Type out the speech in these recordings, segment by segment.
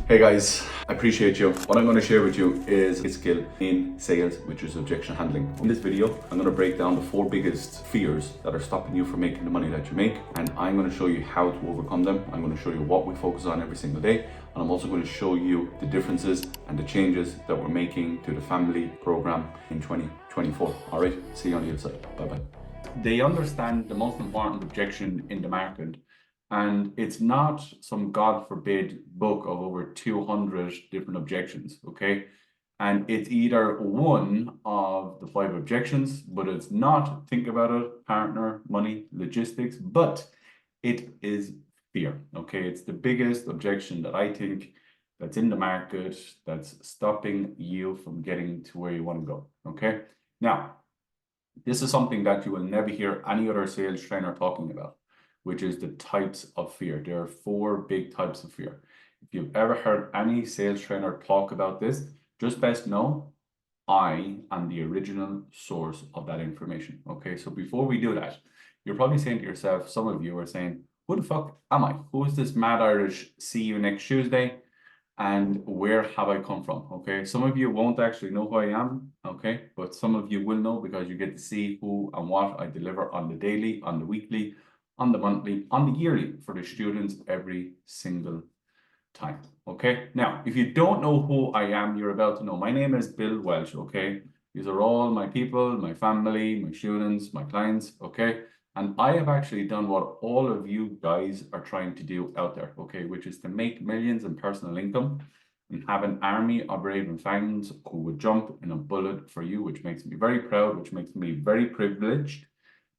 Hey guys, I appreciate you. What I'm going to share with you is a skill in sales, which is objection handling. In this video, I'm going to break down the 4 biggest fears that are stopping you from making the money that you make, and I'm going to show you how to overcome them. I'm going to show you what we focus on every single day, and I'm also going to show you the differences and the changes that we're making to the family program in 2024. All right, see you on the other side. Bye-bye. They understand the most important objection in the market. And it's not some God forbid book of over 200 different objections, okay? And it's either one of the 5 objections, but it's not, think about it, partner, money, logistics, but it is fear, okay? It's the biggest objection that I think that's in the market that's stopping you from getting to where you want to go, okay? Now, this is something that you will never hear any other sales trainer talking about, which is the types of fear. There are 4 big types of fear. If you've ever heard any sales trainer talk about this, just best know I am the original source of that information. Okay, so before we do that, you're probably saying to yourself, some of you are saying, who the fuck am I? Who is this mad Irish see you next Tuesday? And where have I come from? Okay, some of you won't actually know who I am, okay, but some of you will know because you get to see who and what I deliver on the daily, on the weekly, on the monthly, on the yearly for the students every single time. Okay, now if you don't know who I am, you're about to know. My name is Bill Walsh. Okay, these are all my people, my family, my students, my clients. Okay, and I have actually done what all of you guys are trying to do out there, okay, which is to make millions in personal income and have an army of raving fans who would jump in a bullet for you, which makes me very proud, which makes me very privileged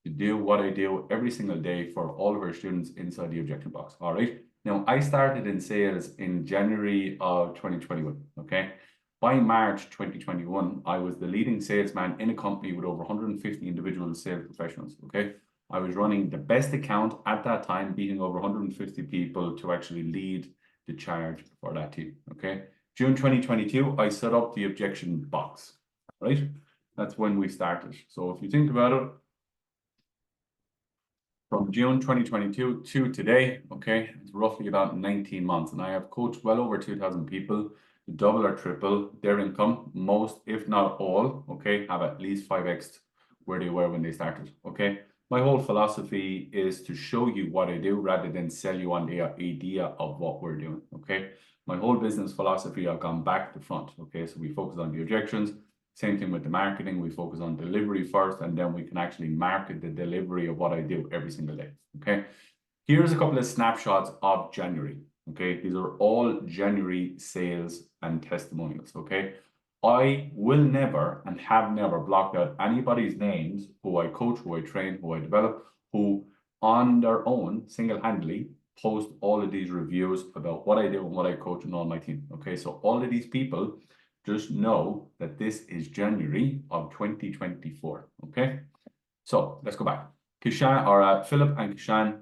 to do what I do every single day for all of our students inside the Objection Box. All right. Now, I started in sales in January of 2021. Okay. By March 2021, I was the leading salesman in a company with over 150 individual sales professionals. Okay. I was running the best account at that time, beating over 150 people to actually lead the charge for that team. Okay. June 2022, I set up the Objection Box. Right. That's when we started. So if you think about it, from June 2022 to today, okay, it's roughly about 19 months. And I have coached well over 2,000 people to double or triple their income. Most, if not all, okay, have at least 5x where they were when they started, okay? My whole philosophy is to show you what I do rather than sell you on the idea of what we're doing, okay? My whole business philosophy, I've gone back to front, okay? So we focus on the objections. Same thing with the marketing. We focus on delivery first, and then we can actually market the delivery of what I do every single day. Okay. Here's a couple of snapshots of January. Okay. These are all January sales and testimonials. Okay. I will never and have never blocked out anybody's names who I coach, who I train, who I develop, who on their own single-handedly post all of these reviews about what I do and what I coach and all my team. Okay. So all of these people, just know that this is January of 2024, okay? So let's go back. Kishan, or Philip and Kishan,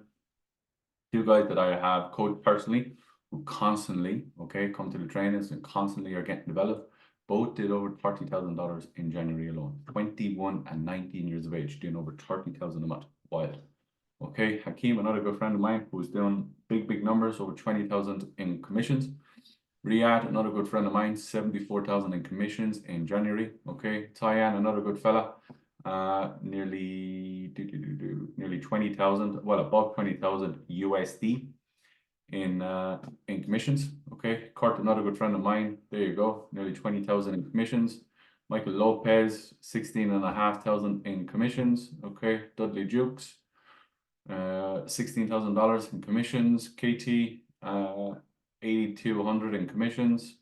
2 guys that I have coached personally, who constantly, okay, come to the trainings and constantly are getting developed. Both did over $30,000 in January alone. 21 and 19 years of age, doing over 30,000 a month. Wild. Okay, Hakeem, another good friend of mine, who's doing big numbers, over 20,000 in commissions. Riyadh, another good friend of mine, 74,000 in commissions in January. Okay, Tyan, another good fella, nearly 20,000, well above 20,000 USD in commissions. Okay, Kurt, another good friend of mine. There you go, nearly 20,000 in commissions. Michael Lopez, 16,500 in commissions. Okay, Dudley Jukes, $16,000 in commissions. KT, 8,200 in commissions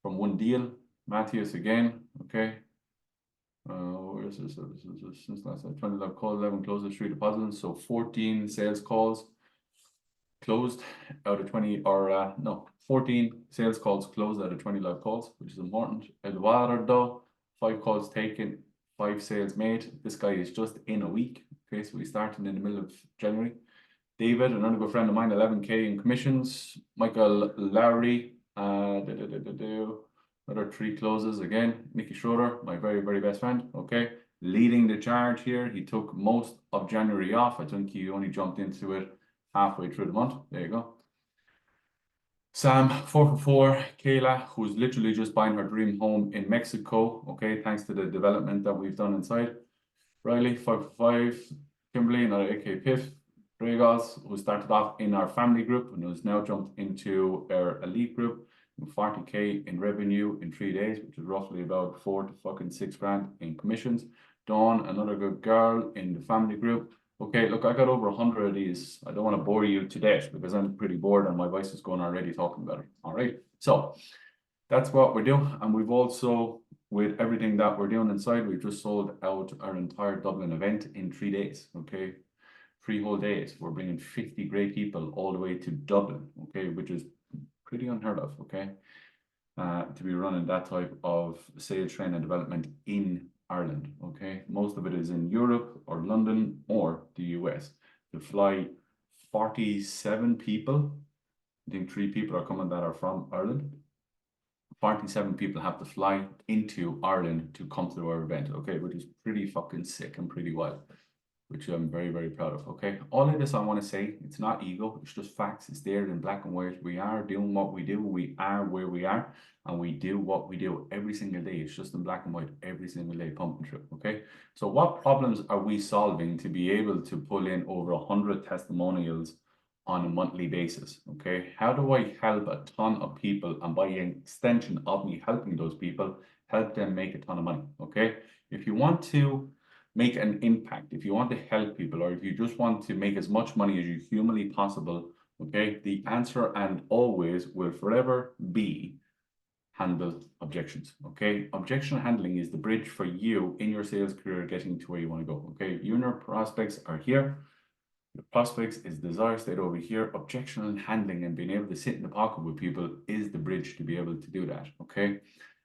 from one deal. Matthias again, okay. Where is this? Since last night, 20 live calls, 11 closes, 3 deposits. So 14 sales calls closed out of 20, or no, 14 sales calls closed out of 20 live calls, which is important. Eduardo, 5 calls taken, 5 sales made. This guy is just in a week. Okay, so we started in the middle of January. David, another good friend of mine, 11K in commissions. Michael Lowry, another 3 closes again. Nicky Schroeder, my very best friend, okay, leading the charge here. He took most of January off. I think he only jumped into it halfway through the month. There you go. Sam, 444, Kayla, who's literally just buying her dream home in Mexico, okay, thanks to the development that we've done inside. Riley, 545, Kimberly, another AK Piff, Dragos, who started off in our family group and who's now jumped into our elite group, 40K in revenue in 3 days, which is roughly about 4 to fucking 6 grand in commissions. Dawn, another good girl in the family group. Okay, look, I got over 100 of these. I don't want to bore you to death because I'm pretty bored and my voice is going already talking about it. All right, so that's what we're doing. And we've also, with everything that we're doing inside, we've just sold out our entire Dublin event in 3 days, okay? 3 whole days. We're bringing 50 great people all the way to Dublin, okay? Which is pretty unheard of, okay? To be running that type of sales training and development in Ireland, okay? Most of it is in Europe or London or the US. To fly 47 people, I think 3 people are coming that are from Ireland. 47 people have to fly into Ireland to come to our event, okay? Which is pretty fucking sick and pretty wild, which I'm very, very proud of, okay? All of this I want to say, it's not ego, it's just facts. It's there in black and white. We are doing what we do. We are where we are, and we do what we do every single day. It's just in black and white every single day, pumping through, okay? So what problems are we solving to be able to pull in over 100 testimonials on a monthly basis, okay? How do I help a ton of people, and by extension of me helping those people, help them make a ton of money, okay? If you want to make an impact, if you want to help people, or if you just want to make as much money as you humanly possible, okay, the answer and always will forever be handle objections, okay? Objection handling is the bridge for you in your sales career getting to where you want to go, okay? You and your prospects are here. The prospects is desire state over here. Objection handling and being able to sit in the pocket with people is the bridge to be able to do that, okay?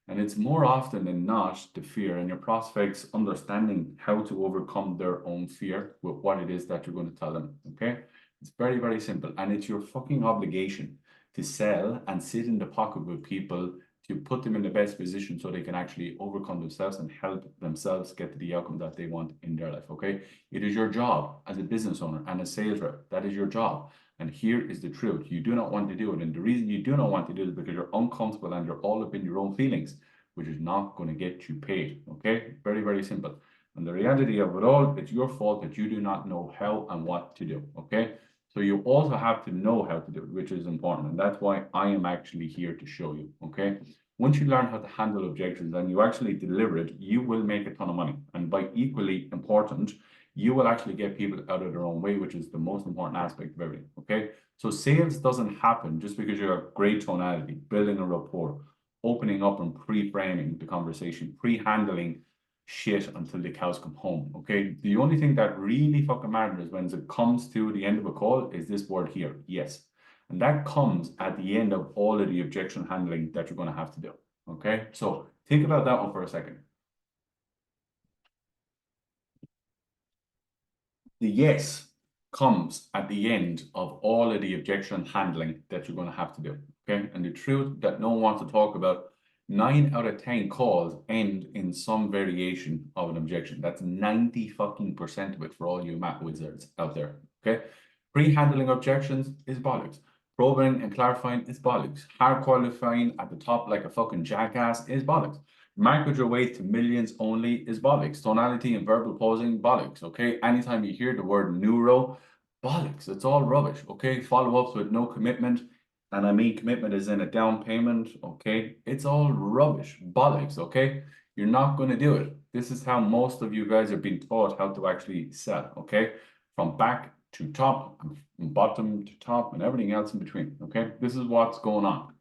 And it's more often than not the fear, and your prospects understanding how to overcome their own fear with what it is that you're going to tell them, okay? It's very, very simple. And it's your fucking obligation to sell and sit in the pocket with people to put them in the best position so they can actually overcome themselves and help themselves get to the outcome that they want in their life, okay? It is your job as a business owner and a sales rep. That is your job. And here is the truth. You do not want to do it. And the reason you do not want to do it is because you're uncomfortable and you're all up in your own feelings, which is not going to get you paid, okay? Very, very simple. And the reality of it all, it's your fault that you do not know how and what to do, okay? So you also have to know how to do it, which is important. And that's why I am actually here to show you, okay? Once you learn how to handle objections and you actually deliver it, you will make a ton of money. And by equally important, you will actually get people out of their own way, which is the most important aspect of everything, okay? So sales doesn't happen just because you have great tonality, building a rapport, opening up and pre-framing the conversation, pre-handling shit until the cows come home, okay? The only thing that really fucking matters when it comes to the end of a call is this word here, yes. And that comes at the end of all of the objection handling that you're going to have to do, okay? So think about that one for a second. The yes comes at the end of all of the objection handling that you're going to have to do, okay? And the truth that no one wants to talk about, 9 out of 10 calls end in some variation of an objection. That's 90% of it for all you math wizards out there, okay? Pre-handling objections is bollocks. Probing and clarifying is bollocks. Hard qualifying at the top like a fucking jackass is bollocks. Market your way to millions only is bollocks. Tonality and verbal posing, bollocks, okay? Anytime you hear the word neuro, bollocks. It's all rubbish, okay? Follow-ups with no commitment, and I mean commitment is in a down payment, okay? It's all rubbish, bollocks, okay? You're not going to do it. This is how most of you guys are being taught how to actually sell, okay? From back to top, and bottom to top, and everything else in between, okay? This is what's going on.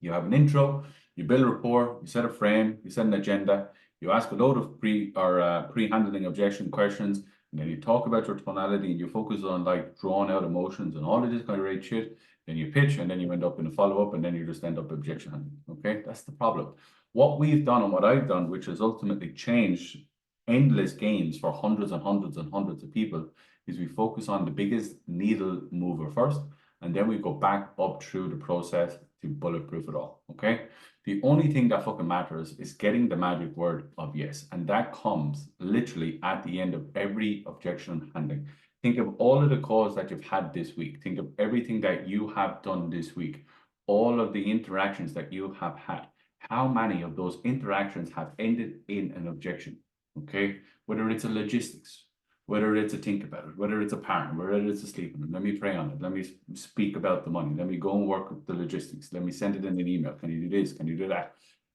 You have an intro, you build a rapport, you set a frame, you set an agenda, you ask a load of pre-handling objection questions, and then you talk about your tonality and you focus on like drawn out emotions and all of this kind of great shit. Then you pitch and then you end up in a follow-up and then you just end up objection handling, okay? That's the problem. What we've done and what I've done, which has ultimately changed endless games for hundreds and hundreds and hundreds of people, is we focus on the biggest needle mover first, and then we go back up through the process to bulletproof it all, okay? The only thing that fucking matters is getting the magic word of yes, and that comes literally at the end of every objection handling. Think of all of the calls that you've had this week. Think of everything that you have done this week. all of the interactions that you have had, how many of those interactions have ended in an objection, okay? Whether it's a logistics, whether it's a think about it, whether it's a partner, whether it's a sleeping, let me pray on it, let me speak about the money, let me go and work with the logistics, let me send it in an email, can you do this, can you do that?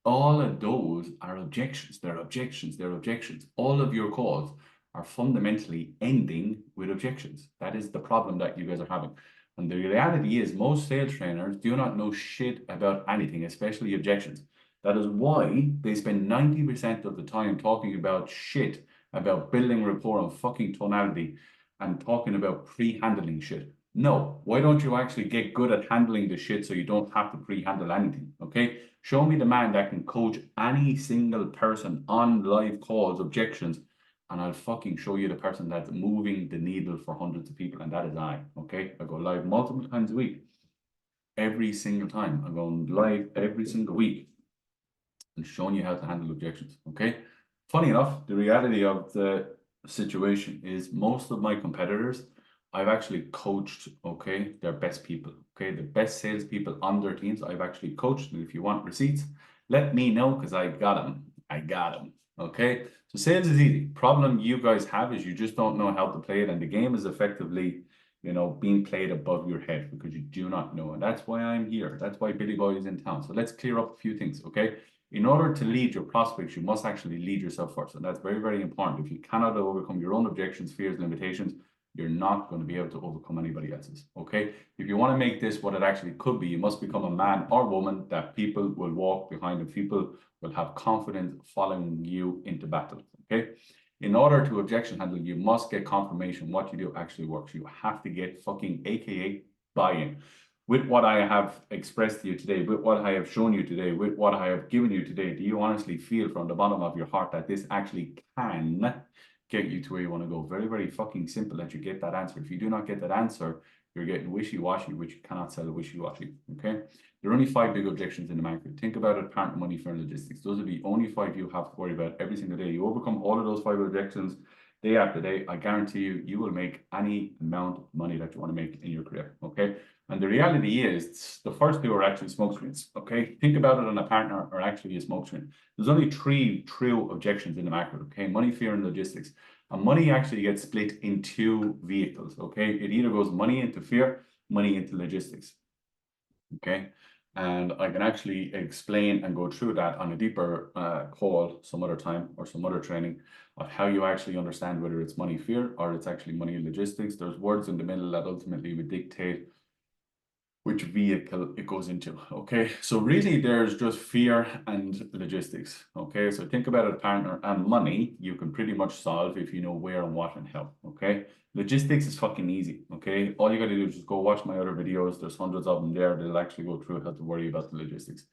All of those are objections, they're objections, they're objections. All of your calls are fundamentally ending with objections. That is the problem that you guys are having. And the reality is most sales trainers do not know shit about anything, especially objections. That is why they spend 90% of the time talking about shit, about building rapport and fucking tonality and talking about pre-handling shit. No, why don't you actually get good at handling the shit so you don't have to pre-handle anything, okay? Show me the man that can coach any single person on live calls, objections, and I'll fucking show you the person that's moving the needle for hundreds of people, and that is I, okay? I go live multiple times a week. Every single time. I'm going live every single week and showing you how to handle objections, okay? Funny enough, the reality of the situation is most of my competitors, I've actually coached, okay? They're best people, okay? The best salespeople on their teams, I've actually coached. And if you want receipts, let me know because I got them. I got them, okay? So sales is easy. Problem you guys have is you just don't know how to play it. And the game is effectively, you know, being played above your head because you do not know. And that's why I'm here. That's why Billy Boy is in town. So let's clear up a few things, okay? In order to lead your prospects, you must actually lead yourself first. And that's very, very important. If you cannot overcome your own objections, fears, limitations, you're not going to be able to overcome anybody else's, okay? If you want to make this what it actually could be, you must become a man or woman that people will walk behind and people will have confidence following you into battle, okay? In order to objection handle, you must get confirmation what you do actually works. You have to get fucking AKA buy-in. With what I have expressed to you today, with what I have shown you today, with what I have given you today, do you honestly feel from the bottom of your heart that this actually can get you to where you want to go? Very, very fucking simple that you get that answer. If you do not get that answer, you're getting wishy-washy, which you cannot sell wishy-washy, okay? There are only 5 big objections in the market. Think about it, partner, money, fear, and logistics. Those are the only 5 you have to worry about every single day. You overcome all of those 5 objections day after day. I guarantee you, you will make any amount of money that you want to make in your career, okay? And the reality is the first 2 are actually smoke screens, okay? Think about it on a partner or actually a smoke screen. There's only 3 true objections in the market, okay? Money, fear, and logistics. And money actually gets split in 2 vehicles, okay? It either goes money into fear, money into logistics, okay? And I can actually explain and go through that on a deeper call some other time or some other training of how you actually understand whether it's money fear or it's actually money logistics. There's words in the middle that ultimately would dictate which vehicle it goes into, okay? So really there's just fear and logistics, okay? So think about it, partner and money, you can pretty much solve if you know where and what and how, okay? Logistics is fucking easy, okay? All you gotta do is just go watch my other videos. There's hundreds of them there. They'll actually go through how to worry about the logistics,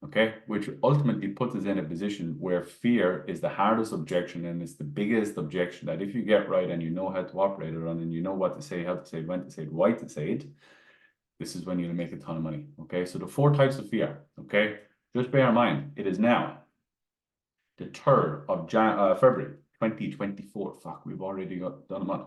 okay? Which ultimately puts us in a position where fear is the hardest objection and it's the biggest objection that if you get right and you know how to operate it on and you know what to say, how to say it, when to say it, why to say it, this is when you'll make a ton of money, okay? So the 4 types of fear, okay? Just bear in mind, it is now the 3rd of February, 2024. Fuck, we've already done a month.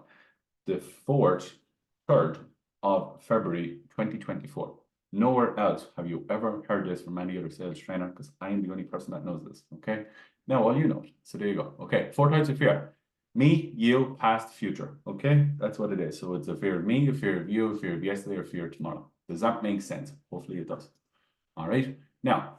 The 3rd of February, 2024. Nowhere else have you ever heard this from any other sales trainer because I am the only person that knows this, okay? Now, all you know, so there you go. Okay, 4 types of fear. Me, you, past, future, okay? That's what it is. So it's a fear of me, a fear of you, a fear of yesterday, or fear of tomorrow. Does that make sense? Hopefully it does. All right. Now,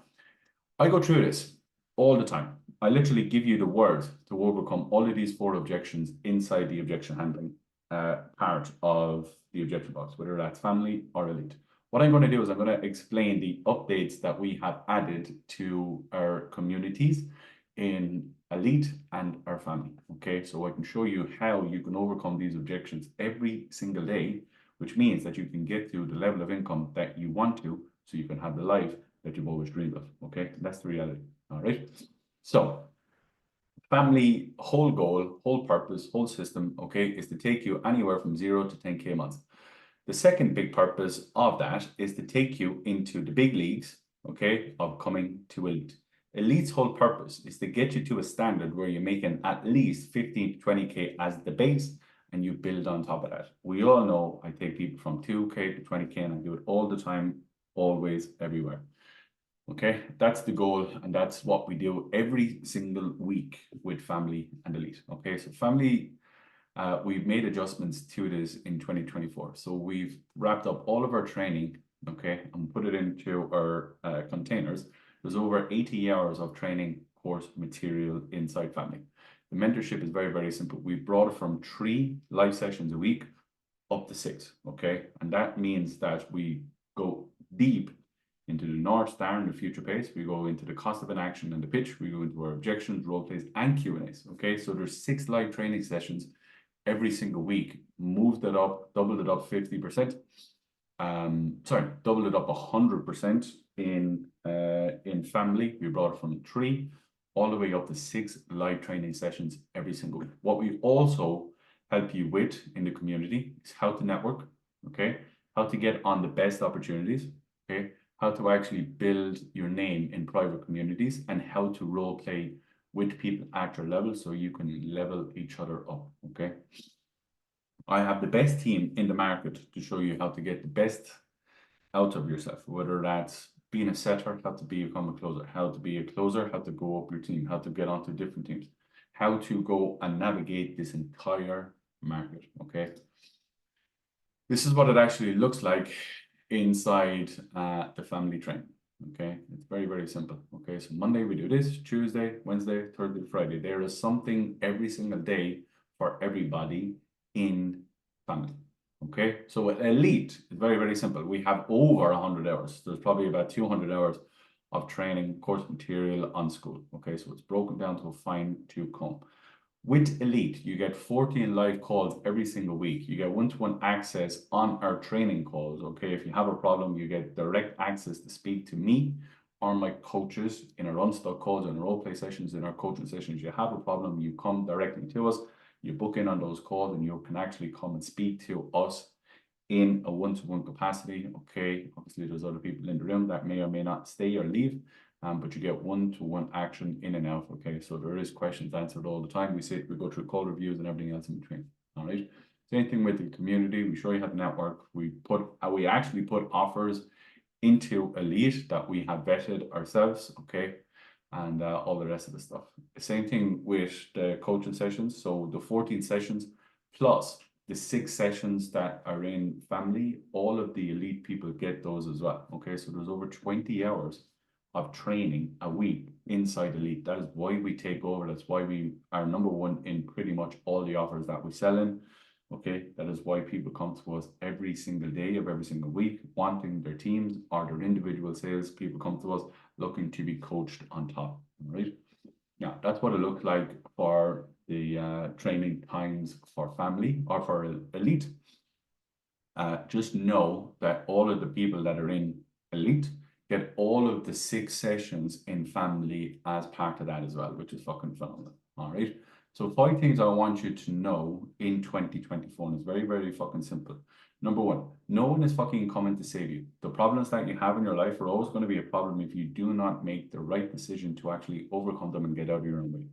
I go through this all the time. I literally give you the words to overcome all of these 4 objections inside the objection handling part of the objection box, whether that's family or elite. What I'm going to do is I'm going to explain the updates that we have added to our communities in elite and our family, okay? So I can show you how you can overcome these objections every single day, which means that you can get to the level of income that you want to, so you can have the life that you've always dreamed of, okay? That's the reality, all right? So family whole goal, whole purpose, whole system, okay, is to take you anywhere from 0 to 10K a month. The second big purpose of that is to take you into the big leagues, okay, of coming to elite. Elite's whole purpose is to get you to a standard where you're making at least 15 to 20K as the base and you build on top of that. We all know I take people from 2K to 20K and I do it all the time always, everywhere. Okay, that's the goal, and that's what we do every single week with family and elite. Okay, so family, we've made adjustments to this in 2024. So we've wrapped up all of our training, okay, and put it into our containers. There's over 80 hours of training course material inside family. The mentorship is very, very simple. We've brought it from 3 live sessions a week up to 6, okay? And that means that we go deep into the North Star and the future pace. We go into the cost of an action and the pitch. We go into our objections, role plays, and Q&As, okay? So there's 6 live training sessions every single week. Moved it up, doubled it up 50%. Doubled it up 100% in family. We brought it from 3 all the way up to 6 live training sessions every single week. What we also help you with in the community is how to network, okay? How to get on the best opportunities, okay? How to actually build your name in private communities, and how to role play with people at your level so you can level each other up, okay? I have the best team in the market to show you how to get the best out of yourself, whether that's being a setter, how to become a closer, how to be a closer, how to go up your team, how to get onto different teams, how to go and navigate this entire market, okay? This is what it actually looks like inside the family training, okay? It's very, very simple, okay? So Monday we do this, Tuesday, Wednesday, Thursday, Friday. There is something every single day for everybody in family, okay? So with elite, it's very, very simple. We have over 100 hours. There's probably about 200 hours of training, course material on school, okay? So it's broken down to a fine-tooth comb. With elite, you get 14 live calls every single week. You get one-to-one access on our training calls, okay? If you have a problem, you get direct access to speak to me or my coaches in our unstuck calls and role play sessions, in our coaching sessions. You have a problem, you come directly to us, you book in on those calls, and you can actually come and speak to us in a one-to-one capacity, okay? Obviously, there's other people in the room that may or may not stay or leave, but you get one-to-one action in and out, okay? So there is questions answered all the time. We go through call reviews and everything else in between, all right? Same thing with the community. We show you how to network. We actually put offers into elite that we have vetted ourselves, okay? And all the rest of the stuff. Same thing with the coaching sessions. So the 14 sessions plus the 6 sessions that are in family, all of the elite people get those as well, okay? So there's over 20 hours of training a week inside elite. That is why we take over. That's why we are number 1 in pretty much all the offers that we sell in, okay? That is why people come to us every single day of every single week, wanting their teams or their individual sales. People come to us looking to be coached on top, all right? Yeah, that's what it looks like for the training times for family or for elite. Just know that all of the people that are in elite get all of the 6 sessions in family as part of that as well, which is fucking phenomenal, all right? So 5 things I want you to know in 2024, and it's very, very fucking simple. Number 1, no one is fucking coming to save you. The problems that you have in your life are always going to be a problem if you do not make the right decision to actually overcome them and get out of your own way.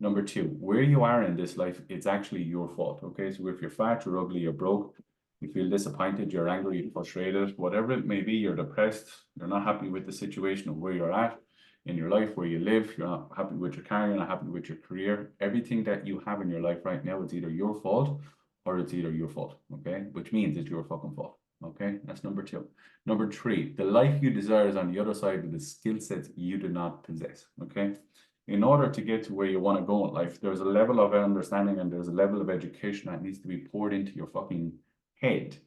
Number 2, where you are in this life, it's actually your fault, okay? So if you're fat, you're ugly, you're broke, you feel disappointed, you're angry, you're frustrated, whatever it may be, you're depressed, you're not happy with the situation of where you're at in your life, where you live, you're not happy with your car, you're not happy with your career, everything that you have in your life right now, it's either your fault or it's either your fault, okay? Which means it's your fucking fault, okay? That's number 2. Number 3, the life you desire is on the other side of the skill sets you do not possess, okay? In order to get to where you want to go in life, there's a level of understanding and there's a level of education that needs to be poured into your fucking head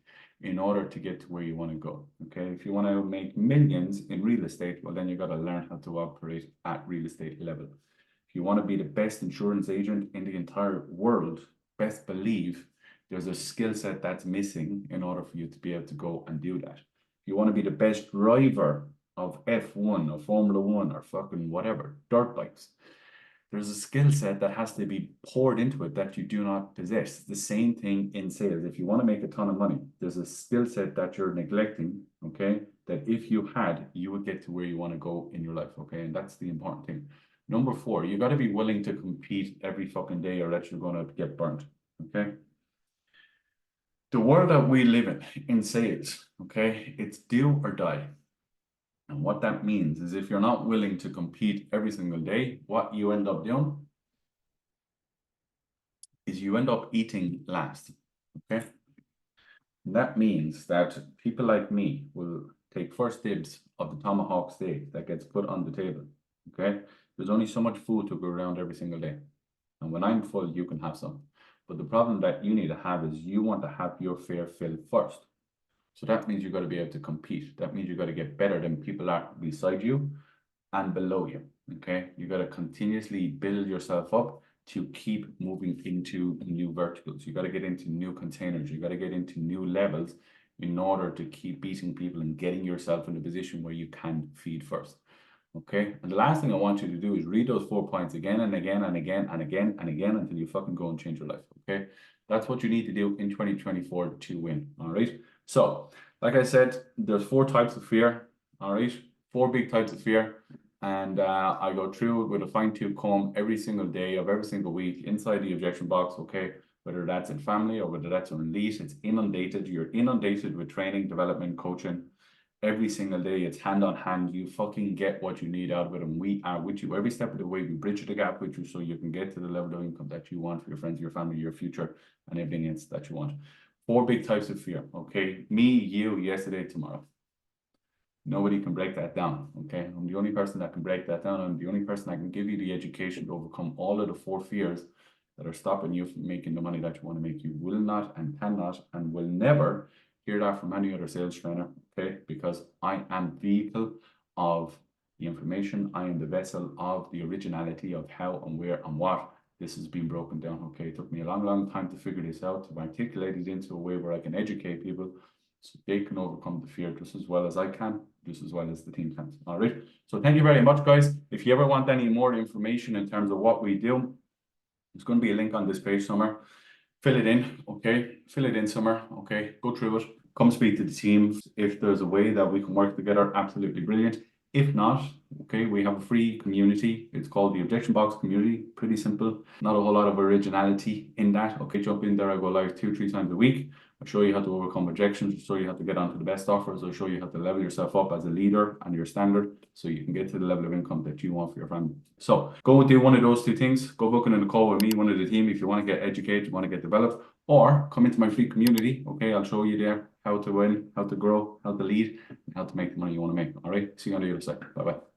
in order to get to where you want to go, okay? If you want to make millions in real estate, well, then you got to learn how to operate at real estate level. If you want to be the best insurance agent in the entire world, best believe there's a skill set that's missing in order for you to be able to go and do that. If you want to be the best driver of F1 or Formula 1 or fucking whatever, dirt bikes, there's a skill set that has to be poured into it that you do not possess. The same thing in sales. If you want to make a ton of money, there's a skill set that you're neglecting, okay, that if you had, you would get to where you want to go in your life, okay? And that's the important thing. Number 4, you got to be willing to compete every fucking day or else you're going to get burnt, okay? The world that we live in sales, okay, it's do or die. And what that means is if you're not willing to compete every single day, what you end up doing is you end up eating last, okay? And that means that people like me will take first dibs of the tomahawk steak that gets put on the table, okay? There's only so much food to go around every single day. And when I'm full, you can have some. But the problem that you need to have is you want to have your fair fill first. So that means you've got to be able to compete. That means you've got to get better than people are beside you and below you, okay? You've got to continuously build yourself up to keep moving into new verticals. You got to get into new containers. You got to get into new levels in order to keep beating people and getting yourself in a position where you can feed first. Okay. And the last thing I want you to do is read those 4 points again and again and again and again and again until you fucking go and change your life. Okay. That's what you need to do in 2024 to win. All right. So, like I said, there's 4 types of fear. All right. 4 big types of fear. And I go through it with a fine-tooth comb every single day of every single week inside the objection box. Okay. Whether that's in family or whether that's on lease, it's inundated. You're inundated with training, development, coaching. Every single day, it's hand on hand. You fucking get what you need out of it, and we are with you every step of the way. We bridge the gap with you so you can get to the level of income that you want for your friends, your family, your future, and everything else that you want. 4 big types of fear, okay? Me, you, yesterday, tomorrow. Nobody can break that down, okay? I'm the only person that can break that down. I'm the only person that can give you the education to overcome all of the 4 fears that are stopping you from making the money that you want to make. You will not and cannot and will never hear that from any other sales trainer, okay? Because I am the vehicle of the information. I am the vessel of the originality of how and where and what this has been broken down, okay? It took me a long, long time to figure this out, to articulate it into a way where I can educate people so they can overcome the fear just as well as I can, just as well as the team can. All right. So thank you very much, guys. If you ever want any more information in terms of what we do, there's going to be a link on this page somewhere. Fill it in, okay? Fill it in somewhere, okay? Go through it. Come speak to the team. If there's a way that we can work together, absolutely brilliant. If not, okay, we have a free community. It's called the Objection Box community. Pretty simple. Not a whole lot of originality in that. Okay, jump in there. I go live 2-3 times a week. I'll show you how to overcome objections. I'll show you how to get onto the best offers. I'll show you how to level yourself up as a leader and your standard so you can get to the level of income that you want for your family. So go and do one of those 2 things. Go book in a call with me, one of the team, if you want to get educated, want to get developed, or come into my free community. Okay, I'll show you there how to win, how to grow, how to lead, and how to make the money you want to make. All right, see you on the other side. Bye-bye.